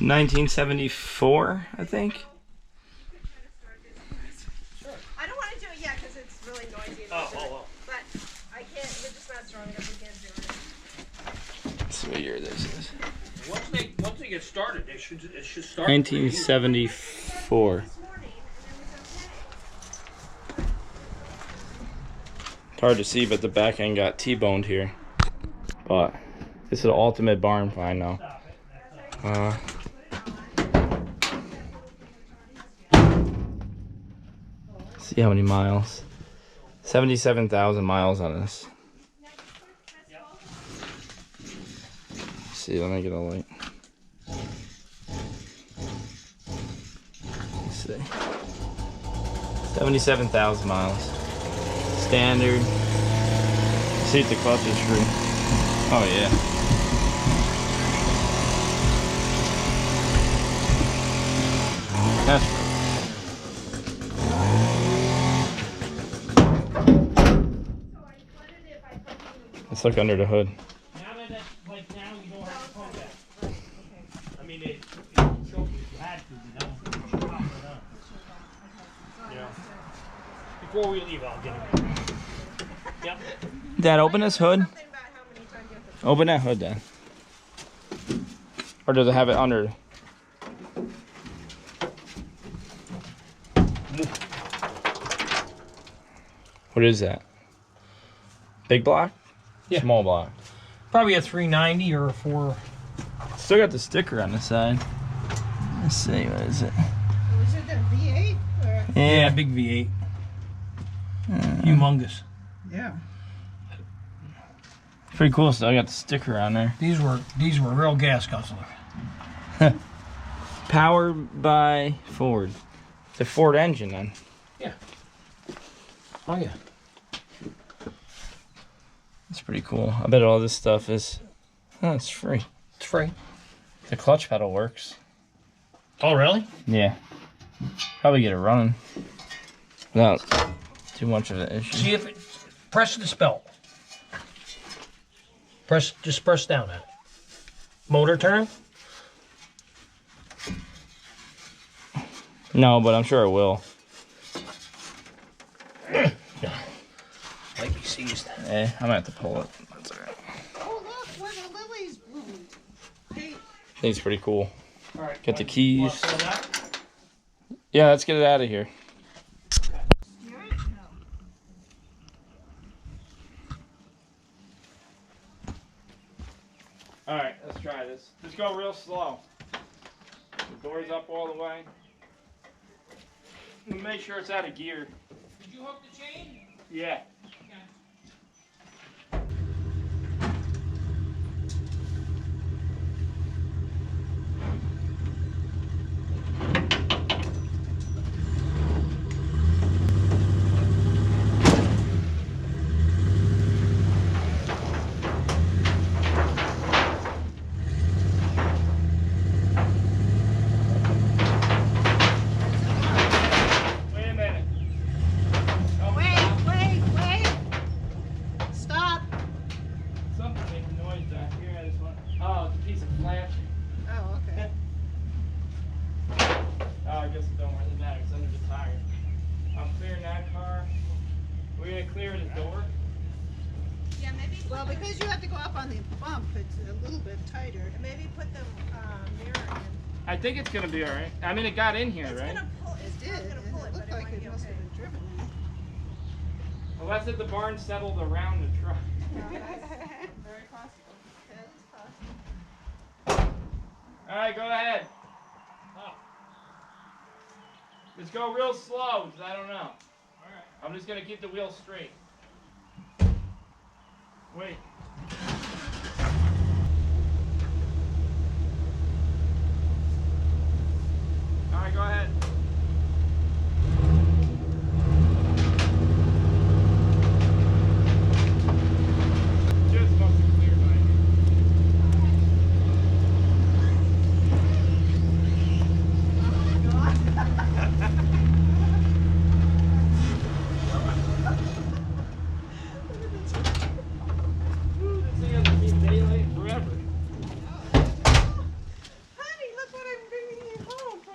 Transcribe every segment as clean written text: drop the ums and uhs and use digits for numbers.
1974, I think. I don't want to do it yet because it's really noisy. Oh. But I can't. We're just not strong enough. We can't do it. Let's see what year this is. Once they get started, it should start. 1974. It's hard to see, but the back end got T-boned here. But this is the ultimate barn find now. See how many miles. 77,000 miles on this. See, let me get a light. Let's see. 77,000 miles. Standard. See if the clutch is free. Oh yeah. That's Let's look under the hood. Now you don't have to pump that. I mean, it showed you if you had to, you know. Yeah. Before we leave, I'll get it. Yep. Dad, open this hood. Open that hood, Dad. Or does it have it under? What is that? Big block? Yeah. Small block. Probably a 390 or a 4. Still got the sticker on the side. Let's see, what is it? Was it the V8? Or? Yeah, big V8. Humongous. Yeah. Pretty cool. Still got the sticker on there. These were real gas guzzlers. Powered by Ford. It's a Ford engine then. Yeah. Oh yeah. It's pretty cool. I bet all this stuff is. Oh, it's free. It's free. The clutch pedal works. Oh really? Yeah. Probably get it running. Without too much of an issue. See if it. Press the belt. Just press down at it. Motor turn? No, but I'm sure it will. Might be seized. I'm gonna have to pull it. That's alright. Oh look, where the lilies bloomed. Hey. I think it's pretty cool. All right. Got the keys. Want to fill that? Yeah, let's get it out of here. Alright, let's try this. Just go real slow. The door's up all the way. Make sure it's out of gear. Did you hook the chain? Yeah. Wait a minute. Oh, Wait. Stop. something making noise back here. I just want. Oh, it's a piece of flashing. Oh, okay. Oh, I guess it don't really matter. It's under the tire. I'm clearing that car. We're gonna clear the door. Yeah, maybe. Well, because you have to go up on the bump, it's a little bit tighter. Maybe put the mirror in. I think it's gonna be alright. I mean, it got in here, right? Pull. It did. It looked like it must have been driven in. Unless if the barn settled around the truck. Very possible. Yeah, it's possible. Alright, go ahead. Let's go real slow, because I don't know. Alright. I'm just gonna keep the wheel straight. Wait. Alright, go ahead. Just must be clear by here.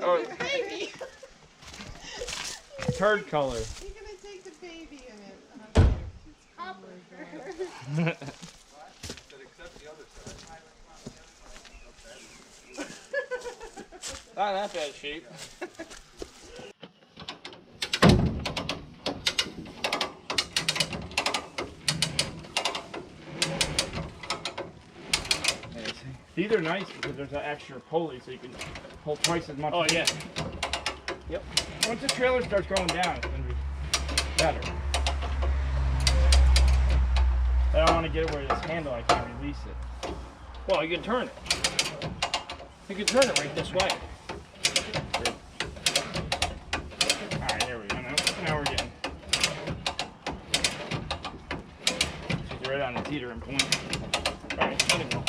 Oh, Baby. turd color. You're gonna take the baby in it. Okay. It's copper. Not that bad shape. These are nice because there's an extra pulley so you can pull twice as much. Oh yeah. Yep. Once the trailer starts going down, it's going to be better. I don't want to get it where this handle, I can't release it. Well, you can turn it. You can turn it right this way. Alright, there we go. Now we're getting. She's right on the teetering point. Alright, let it go.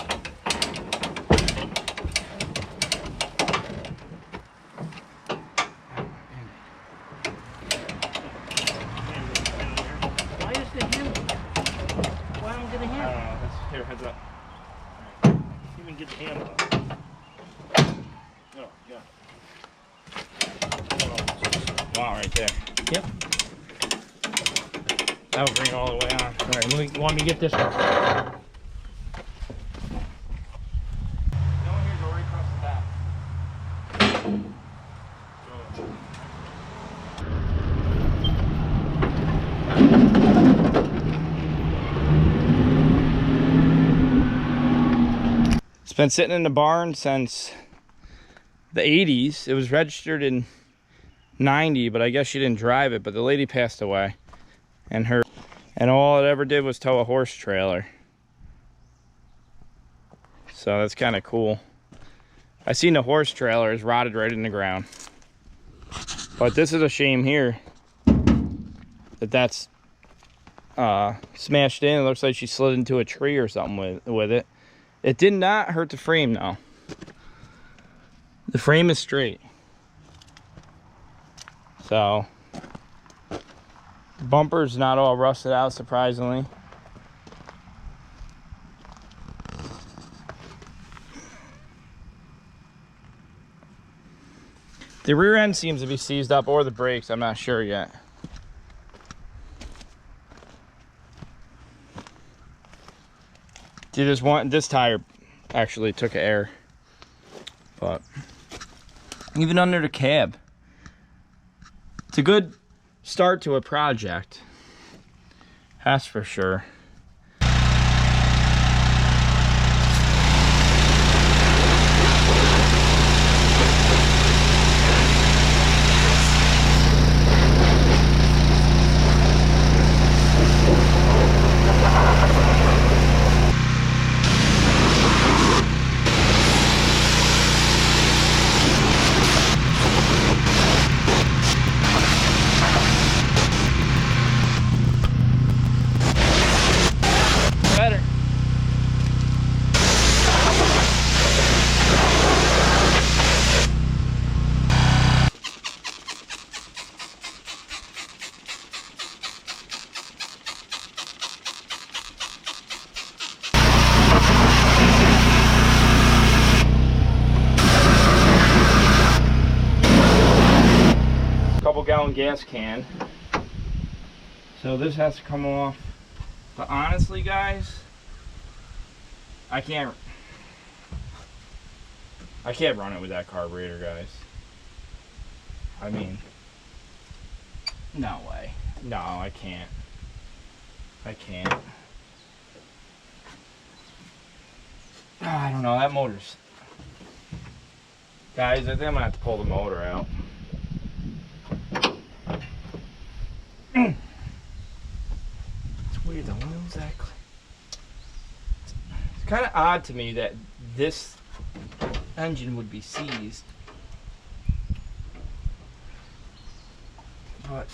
Why is the handle? Why don't I get a I handle? don't know. Here, heads up. Even get the handle up. Oh, yeah. Wow, right there. Yep. That'll bring it all the way on. All right, want me to get this one? No, here, go right across the back. It's been sitting in the barn since the 80s. It was registered in 90, but I guess she didn't drive it, but the lady passed away. And all it ever did was tow a horse trailer. So that's kind of cool. I seen the horse trailer is rotted right in the ground. But this is a shame here that's smashed in. It looks like she slid into a tree or something with it. It did not hurt the frame though. The frame is straight. So the bumper's not all rusted out, surprisingly. The rear end seems to be seized up, or the brakes, I'm not sure yet. This tire actually took an air. But even under the cab, it's a good start to a project. That's for sure. Better. Couple gallon gas can. So this has to come off. But honestly, guys, I can't run it with that carburetor, guys. I mean, no way. No, I can't. I can't. I don't know, that motor's... Guys, I think I'm gonna have to pull the motor out. It's weird, the wheels actually... It's kind of odd to me that this engine would be seized. But...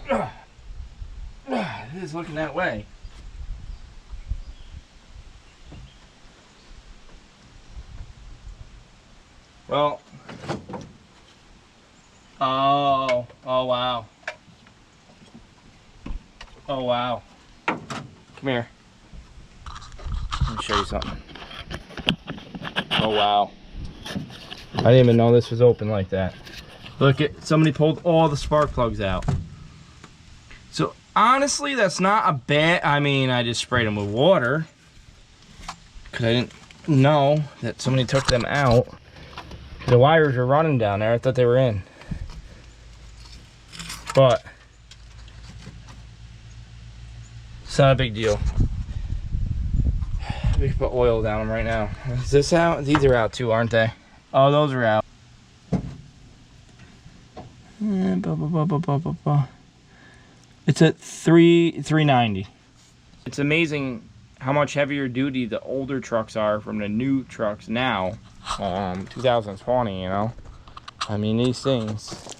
it is looking that way. Well... Oh wow. Oh wow. Come here. Let me show you something. Oh wow. I didn't even know this was open like that. Look, somebody pulled all the spark plugs out. So honestly, that's not a bad, I mean, I just sprayed them with water because I didn't know that somebody took them out. The wires were running down there. I thought they were in. But it's not a big deal. We can put oil down them right now. Is this out? These are out too, aren't they? Oh, those are out. It's at 390. It's amazing how much heavier duty the older trucks are from the new trucks now. 2020, you know. I mean, these things,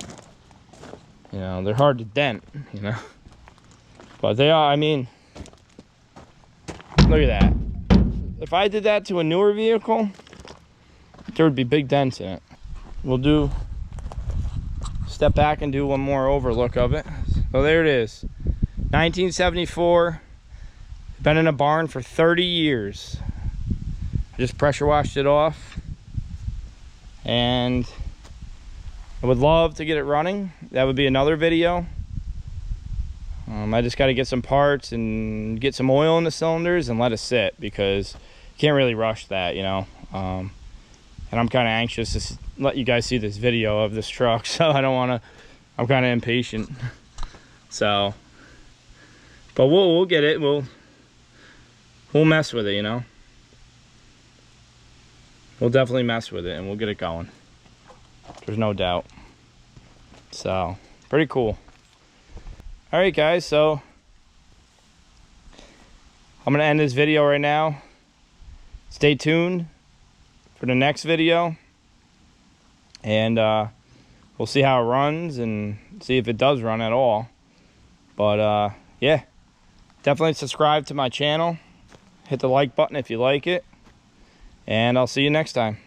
you know, they're hard to dent, you know. But they are, I mean, look at that. If I did that to a newer vehicle, there would be big dents in it. We'll step back and do one more overlook of it. So there it is. 1974. Been in a barn for 30 years. I just pressure washed it off. And I would love to get it running. That would be another video. I just got to get some parts and get some oil in the cylinders and let it sit, because you can't really rush that, you know. And I'm kind of anxious to let you guys see this video of this truck, so I don't want to, I'm kind of impatient. So, but we'll get it. We'll mess with it, you know. We'll definitely mess with it and we'll get it going. There's no doubt. So, pretty cool. All right, guys, so I'm gonna end this video right now. Stay tuned for the next video, and we'll see how it runs and see if it does run at all. But yeah, definitely subscribe to my channel. Hit the like button if you like it, and I'll see you next time.